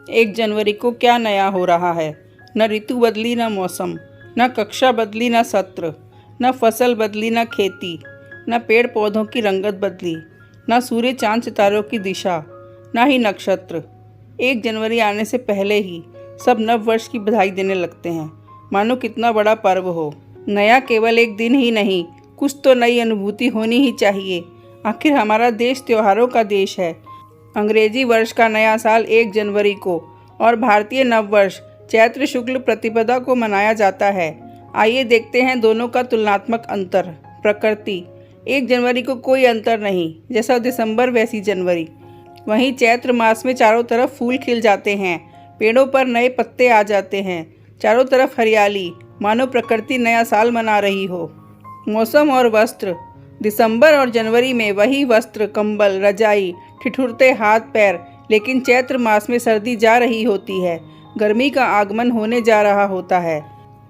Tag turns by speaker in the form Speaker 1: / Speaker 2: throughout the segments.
Speaker 1: 1 जनवरी को क्या नया हो रहा है? न ऋतु बदली, न मौसम, न कक्षा बदली, न सत्र, न फसल बदली, न खेती, न पेड़ पौधों की रंगत बदली, न सूर्य चांद सितारों की दिशा, न ही नक्षत्र। 1 जनवरी आने से पहले ही सब नव वर्ष की बधाई देने लगते हैं, मानो कितना बड़ा पर्व हो। नया केवल एक दिन ही नहीं, कुछ तो नई अनुभूति होनी ही चाहिए। आखिर हमारा देश त्योहारों का देश है। अंग्रेजी वर्ष का नया साल 1 जनवरी को और भारतीय नव वर्ष चैत्र शुक्ल प्रतिपदा को मनाया जाता है। आइए देखते हैं दोनों का तुलनात्मक अंतर। प्रकृति। 1 जनवरी को कोई अंतर नहीं, जैसा दिसंबर वैसी जनवरी। वहीं चैत्र मास में चारों तरफ फूल खिल जाते हैं, पेड़ों पर नए पत्ते आ जाते हैं, चारों तरफ हरियाली, मानो प्रकृति नया साल मना रही हो। मौसम और वस्त्र। दिसंबर और जनवरी में वही वस्त्र, कंबल, रजाई, ठिठुरते हाथ पैर, लेकिन चैत्र मास में सर्दी जा रही होती है, गर्मी का आगमन होने जा रहा होता है।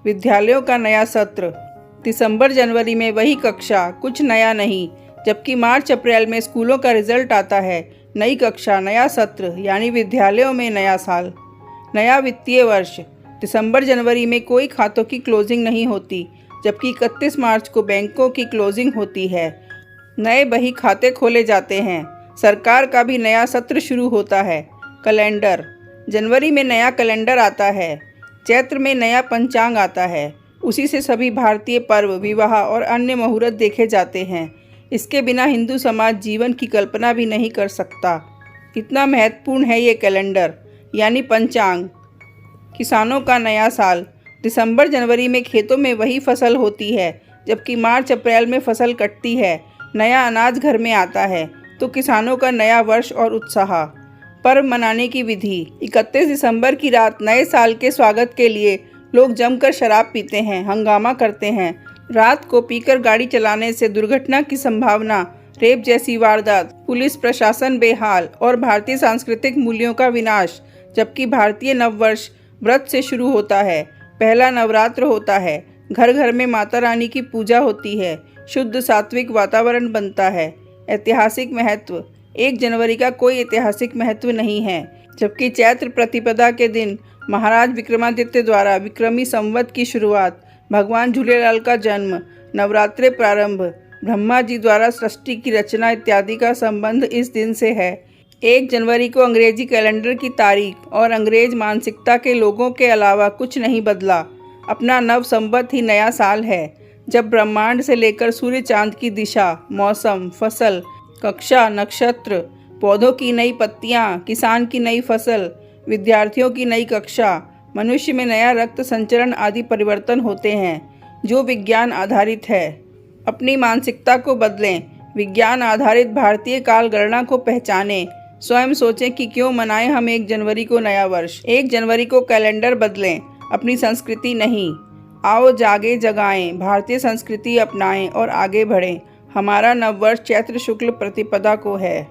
Speaker 1: विद्यालयों का नया सत्र। दिसंबर जनवरी में वही कक्षा, कुछ नया नहीं, जबकि मार्च अप्रैल में स्कूलों का रिजल्ट आता है, नई कक्षा, नया सत्र, यानी विद्यालयों में नया साल। नया वित्तीय वर्ष। दिसंबर जनवरी में कोई खातों की क्लोजिंग नहीं होती, जबकि 31 मार्च को बैंकों की क्लोजिंग होती है, नए बही खाते खोले जाते हैं, सरकार का भी नया सत्र शुरू होता है। कैलेंडर। जनवरी में नया कैलेंडर आता है, चैत्र में नया पंचांग आता है, उसी से सभी भारतीय पर्व, विवाह और अन्य मुहूर्त देखे जाते हैं। इसके बिना हिंदू समाज जीवन की कल्पना भी नहीं कर सकता। इतना महत्वपूर्ण है ये कैलेंडर, यानी पंचांग। किसानों का नया साल। दिसंबर जनवरी में खेतों में वही फसल होती है, जबकि मार्च अप्रैल में फसल कटती है, नया अनाज घर में आता है, तो किसानों का नया वर्ष और उत्साह। पर्व मनाने की विधि। 31 दिसंबर की रात नए साल के स्वागत के लिए लोग जमकर शराब पीते हैं, हंगामा करते हैं। रात को पीकर गाड़ी चलाने से दुर्घटना की संभावना, रेप जैसी वारदात, पुलिस प्रशासन बेहाल और भारतीय सांस्कृतिक मूल्यों का विनाश। जबकि भारतीय नववर्ष व्रत से शुरू होता है, पहला नवरात्र होता है, घर घर में माता रानी की पूजा होती है, शुद्ध सात्विक वातावरण बनता है। ऐतिहासिक महत्व। 1 जनवरी का कोई ऐतिहासिक महत्व नहीं है, जबकि चैत्र प्रतिपदा के दिन महाराज विक्रमादित्य द्वारा विक्रमी संवत की शुरुआत, भगवान झूलेलाल का जन्म, नवरात्रे प्रारंभ, ब्रह्मा जी द्वारा सृष्टि की रचना इत्यादि का संबंध इस दिन से है। 1 जनवरी को अंग्रेजी कैलेंडर की तारीख और अंग्रेज मानसिकता के लोगों के अलावा कुछ नहीं बदला। अपना नव संवत ही नया साल है, जब ब्रह्मांड से लेकर सूर्य चांद की दिशा, मौसम, फसल, कक्षा, नक्षत्र, पौधों की नई पत्तियां, किसान की नई फसल, विद्यार्थियों की नई कक्षा, मनुष्य में नया रक्त संचरण आदि परिवर्तन होते हैं, जो विज्ञान आधारित है। अपनी मानसिकता को बदलें, विज्ञान आधारित भारतीय काल गणना को पहचानें, स्वयं सोचें कि क्यों मनाएं हम 1 जनवरी को नया वर्ष। 1 जनवरी को कैलेंडर बदलें, अपनी संस्कृति नहीं। आओ जागे जगाएं, भारतीय संस्कृति अपनाएं और आगे बढ़ें। हमारा नववर्ष चैत्र शुक्ल प्रतिपदा को है।